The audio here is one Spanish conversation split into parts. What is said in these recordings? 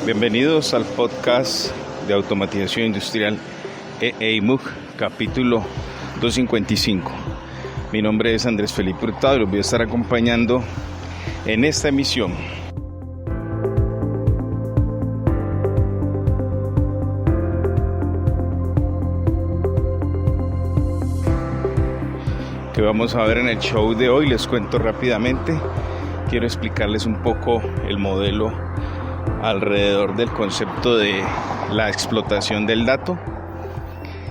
Bienvenidos al podcast de automatización industrial EEIMUG, capítulo 255. Mi nombre es Andrés Felipe Hurtado y los voy a estar acompañando en esta emisión. Que vamos a ver en el show de hoy. Les cuento rápidamente. Quiero explicarles un poco el modelo alrededor del concepto de la explotación del dato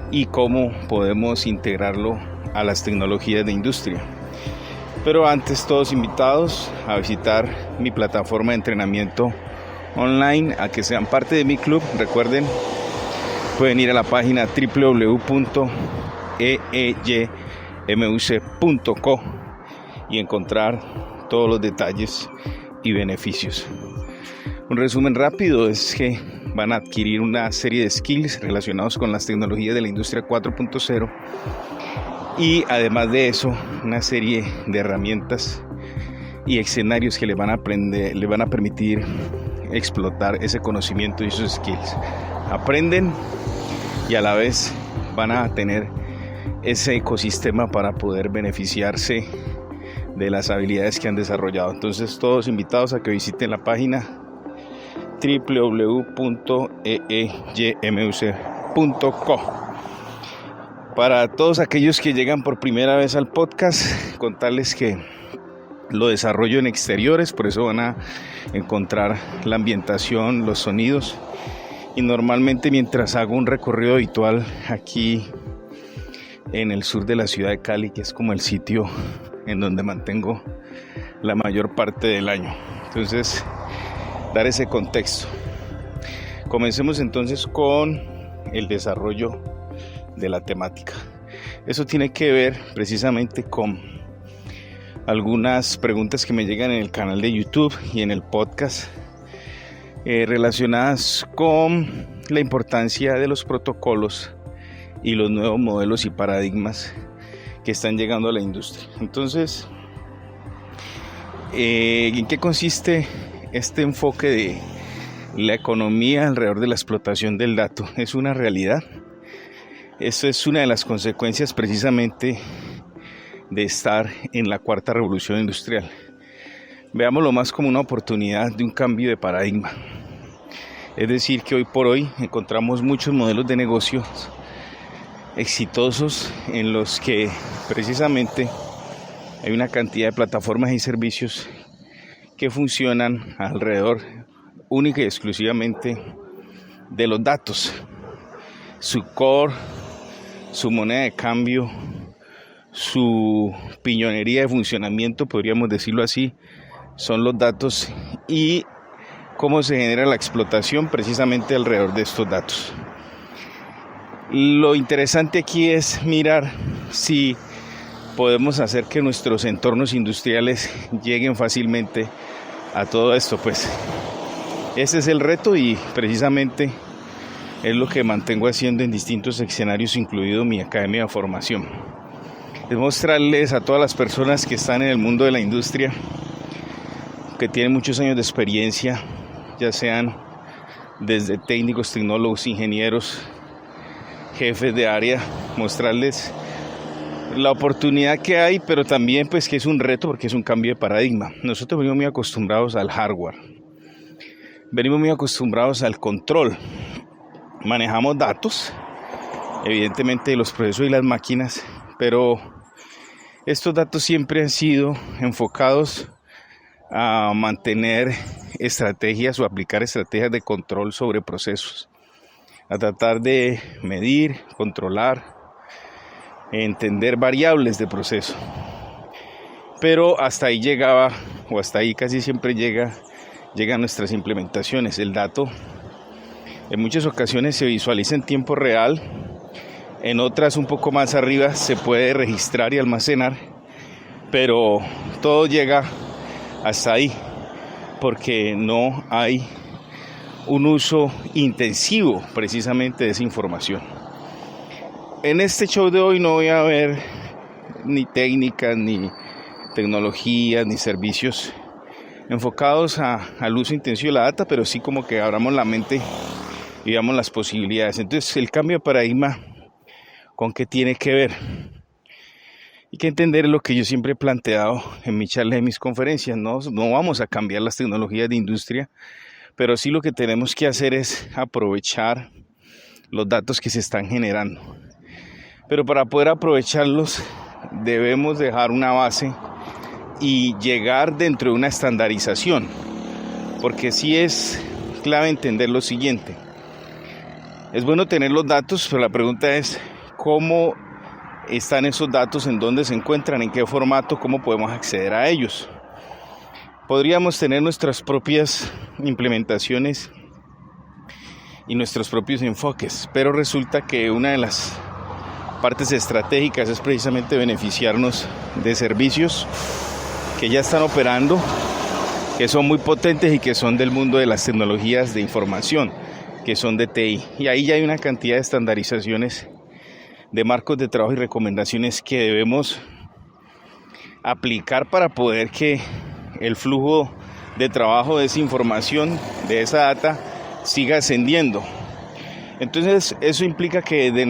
y cómo podemos integrarlo a las tecnologías de industria. Pero antes, todos invitados a visitar mi plataforma de entrenamiento online, a que sean parte de mi club. Recuerden, pueden ir a la página www.eeymuc.co y encontrar todos los detalles y beneficios. Un resumen rápido es que van a adquirir una serie de skills relacionados con las tecnologías de la industria 4.0 y además de eso una serie de herramientas y escenarios que les van a permitir explotar ese conocimiento y esos skills. Aprenden y a la vez van a tener ese ecosistema para poder beneficiarse de las habilidades que han desarrollado. Entonces, todos invitados a que visiten la página www.eeymuc.co. Para todos aquellos que llegan por primera vez al podcast, contarles que lo desarrollo en exteriores, por eso van a encontrar la ambientación, los sonidos, y normalmente mientras hago un recorrido habitual aquí en el sur de la ciudad de Cali, que es como el sitio en donde mantengo la mayor parte del año. Entonces, dar ese contexto. Comencemos entonces con el desarrollo de la temática. Eso tiene que ver precisamente con algunas preguntas que me llegan en el canal de YouTube y en el podcast relacionadas con la importancia de los protocolos y los nuevos modelos y paradigmas que están llegando a la industria. Entonces, ¿en qué consiste este enfoque de la economía alrededor de la explotación del dato? Es una realidad. Eso es una de las consecuencias precisamente de estar en la cuarta revolución industrial. Veámoslo más como una oportunidad de un cambio de paradigma. Es decir, que hoy por hoy encontramos muchos modelos de negocios exitosos en los que precisamente hay una cantidad de plataformas y servicios que funcionan alrededor única y exclusivamente de los datos. Su core, su moneda de cambio, su piñonería de funcionamiento, podríamos decirlo así, son los datos y cómo se genera la explotación precisamente alrededor de estos datos. Lo interesante aquí es mirar si podemos hacer que nuestros entornos industriales lleguen fácilmente a todo esto. Pues ese es el reto y precisamente es lo que mantengo haciendo en distintos escenarios, incluido mi academia de formación. Es mostrarles a todas las personas que están en el mundo de la industria, que tienen muchos años de experiencia, ya sean desde técnicos, tecnólogos, ingenieros, jefes de área, mostrarles la oportunidad que hay, pero también pues que es un reto porque es un cambio de paradigma. Nosotros venimos muy acostumbrados al hardware, venimos muy acostumbrados al control, manejamos datos, evidentemente los procesos y las máquinas, pero estos datos siempre han sido enfocados a mantener estrategias o aplicar estrategias de control sobre procesos, a tratar de medir, controlar, entender variables de proceso. Pero hasta ahí llegaba, o hasta ahí casi siempre llegan nuestras implementaciones. El dato en muchas ocasiones se visualiza en tiempo real, en otras un poco más arriba se puede registrar y almacenar, pero todo llega hasta ahí porque no hay un uso intensivo precisamente de esa información. En este show de hoy no voy a ver ni técnicas, ni tecnologías, ni servicios enfocados al uso intensivo de la data, pero sí como que abramos la mente y veamos las posibilidades. Entonces, el cambio de paradigma, ¿con qué tiene que ver? Hay que entender lo que yo siempre he planteado en mis charlas y en mis conferencias. No vamos a cambiar las tecnologías de industria, pero sí lo que tenemos que hacer es aprovechar los datos que se están generando. Pero para poder aprovecharlos debemos dejar una base y llegar dentro de una estandarización, porque sí es clave entender lo siguiente. Es bueno tener los datos, pero la pregunta es cómo están esos datos, en dónde se encuentran, en qué formato, cómo podemos acceder a ellos. Podríamos tener nuestras propias implementaciones y nuestros propios enfoques, pero resulta que una de las partes estratégicas es precisamente beneficiarnos de servicios que ya están operando, que son muy potentes y que son del mundo de las tecnologías de información, que son de TI. Y ahí ya hay una cantidad de estandarizaciones, de marcos de trabajo y recomendaciones que debemos aplicar para poder que el flujo de trabajo de esa información, de esa data, siga ascendiendo. Entonces eso implica que desde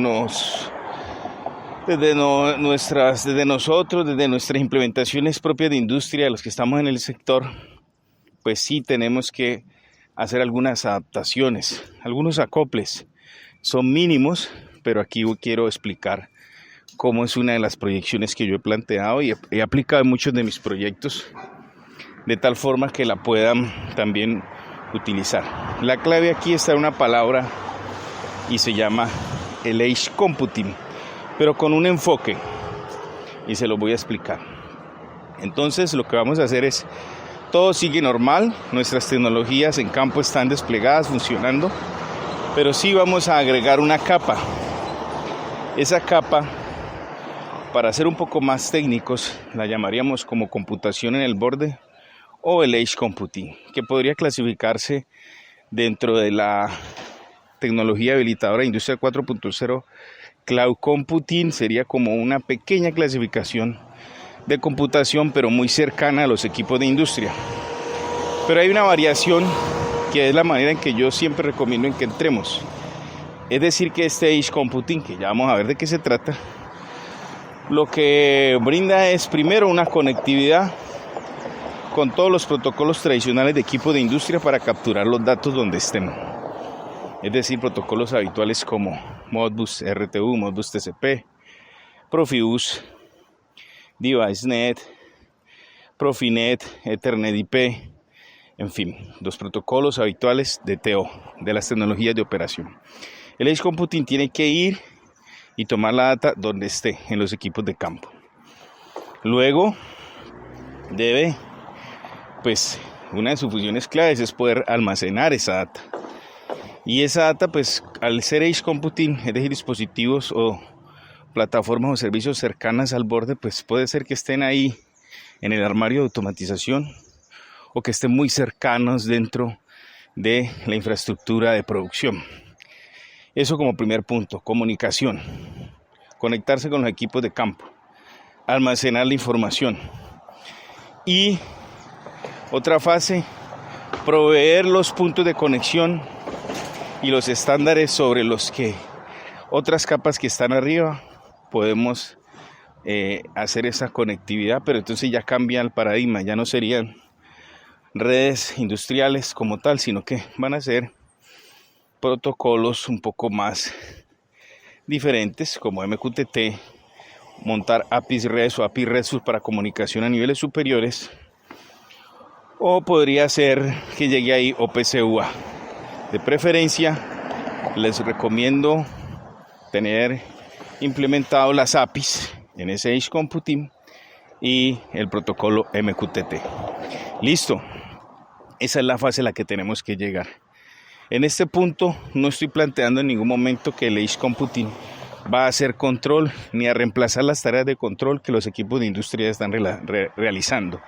nosotros, desde nuestras implementaciones propias de industria, de los que estamos en el sector, pues sí tenemos que hacer algunas adaptaciones, algunos acoples. Son mínimos, pero aquí quiero explicar cómo es una de las proyecciones que yo he planteado y he aplicado en muchos de mis proyectos, de tal forma que la puedan también utilizar. La clave aquí está en una palabra y se llama el Edge Computing, pero con un enfoque, y se lo voy a explicar. Entonces lo que vamos a hacer es, todo sigue normal, nuestras tecnologías en campo están desplegadas, funcionando, pero sí vamos a agregar una capa. Esa capa, para ser un poco más técnicos, la llamaríamos como computación en el borde o el Edge Computing, que podría clasificarse dentro de la tecnología habilitadora de Industria 4.0. Cloud Computing sería como una pequeña clasificación de computación, pero muy cercana a los equipos de industria. Pero hay una variación que es la manera en que yo siempre recomiendo en que entremos. Es decir, que este Edge Computing, que ya vamos a ver de qué se trata, lo que brinda es primero una conectividad con todos los protocolos tradicionales de equipo de industria para capturar los datos donde estén. Es decir, protocolos habituales como Modbus RTU, Modbus TCP, Profibus, DeviceNet, Profinet, Ethernet IP, en fin, los protocolos habituales de TO, de las tecnologías de operación. El Edge Computing tiene que ir y tomar la data donde esté, en los equipos de campo. Luego debe, pues, una de sus funciones claves es poder almacenar esa data. Y esa data, pues, al ser Edge Computing, es decir, dispositivos o plataformas o servicios cercanas al borde, pues puede ser que estén ahí en el armario de automatización o que estén muy cercanos dentro de la infraestructura de producción. Eso como primer punto, comunicación, conectarse con los equipos de campo, almacenar la información. Y otra fase, proveer los puntos de conexión y los estándares sobre los que otras capas que están arriba podemos hacer esa conectividad, pero entonces ya cambia el paradigma, ya no serían redes industriales como tal, sino que van a ser protocolos un poco más diferentes como MQTT, montar APIs REST o API REST para comunicación a niveles superiores, o podría ser que llegue ahí OPC UA. De preferencia les recomiendo tener implementado las APIs en ese Edge Computing y el protocolo MQTT. Listo, esa es la fase a la que tenemos que llegar. En este punto no estoy planteando en ningún momento que el Edge Computing va a hacer control ni a reemplazar las tareas de control que los equipos de industria están realizando.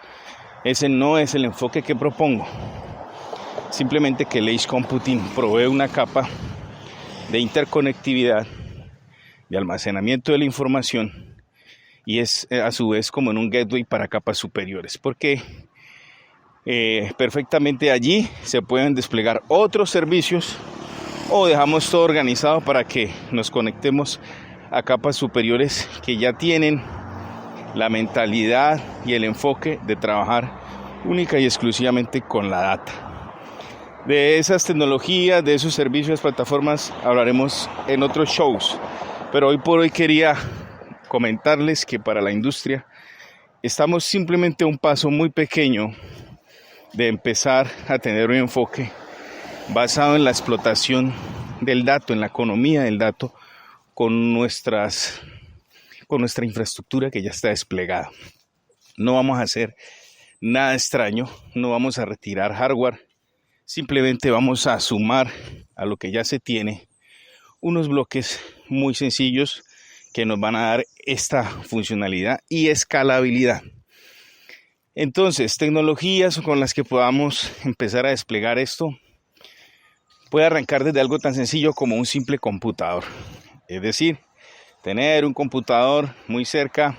Ese no es el enfoque que propongo. Simplemente que el Edge Computing provee una capa de interconectividad, de almacenamiento de la información, y es a su vez como en un gateway para capas superiores, porque perfectamente allí se pueden desplegar otros servicios o dejamos todo organizado para que nos conectemos a capas superiores que ya tienen la mentalidad y el enfoque de trabajar única y exclusivamente con la data. De esas tecnologías, de esos servicios, plataformas, hablaremos en otros shows, pero hoy por hoy quería comentarles que para la industria estamos simplemente a un paso muy pequeño de empezar a tener un enfoque basado en la explotación del dato, en la economía del dato, con nuestra infraestructura que ya está desplegada. No vamos a hacer nada extraño, no vamos a retirar hardware, simplemente vamos a sumar a lo que ya se tiene unos bloques muy sencillos que nos van a dar esta funcionalidad y escalabilidad. Entonces, tecnologías con las que podamos empezar a desplegar esto puede arrancar desde algo tan sencillo como un simple computador. Es decir, tener un computador muy cerca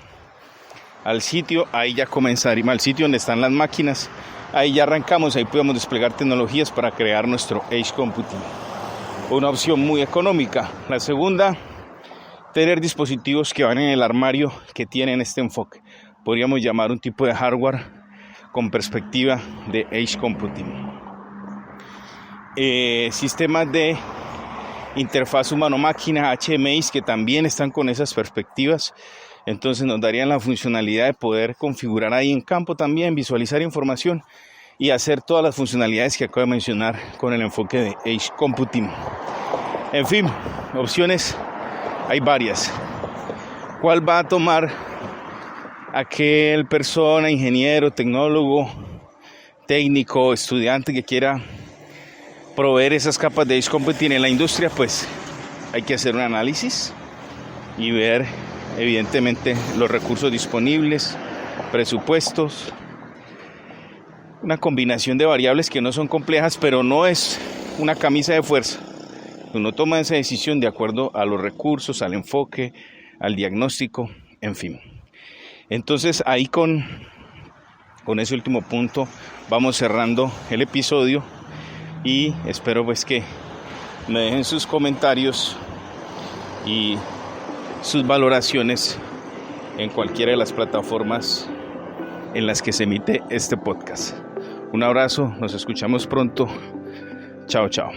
al sitio, ahí ya comenzaríamos, al sitio donde están las máquinas, ahí ya arrancamos, ahí podemos desplegar tecnologías para crear nuestro Edge Computing. Una opción muy económica. La segunda, tener dispositivos que van en el armario que tienen este enfoque. Podríamos llamar un tipo de hardware con perspectiva de Edge Computing. Sistemas de interfaz humano-máquina, HMIs, que también están con esas perspectivas. Entonces nos darían la funcionalidad de poder configurar ahí en campo también, visualizar información y hacer todas las funcionalidades que acabo de mencionar con el enfoque de Edge Computing. En fin, opciones hay varias. ¿Cuál va a tomar aquel persona, ingeniero, tecnólogo, técnico, estudiante que quiera proveer esas capas de Edge Computing en la industria? Pues hay que hacer un análisis y ver evidentemente los recursos disponibles, presupuestos, una combinación de variables que no son complejas, pero no es una camisa de fuerza. Uno toma esa decisión de acuerdo a los recursos, al enfoque, al diagnóstico, en fin. Entonces ahí con ese último punto vamos cerrando el episodio y espero pues que me dejen sus comentarios y sus valoraciones en cualquiera de las plataformas en las que se emite este podcast. Un abrazo, nos escuchamos pronto. Chao, chao.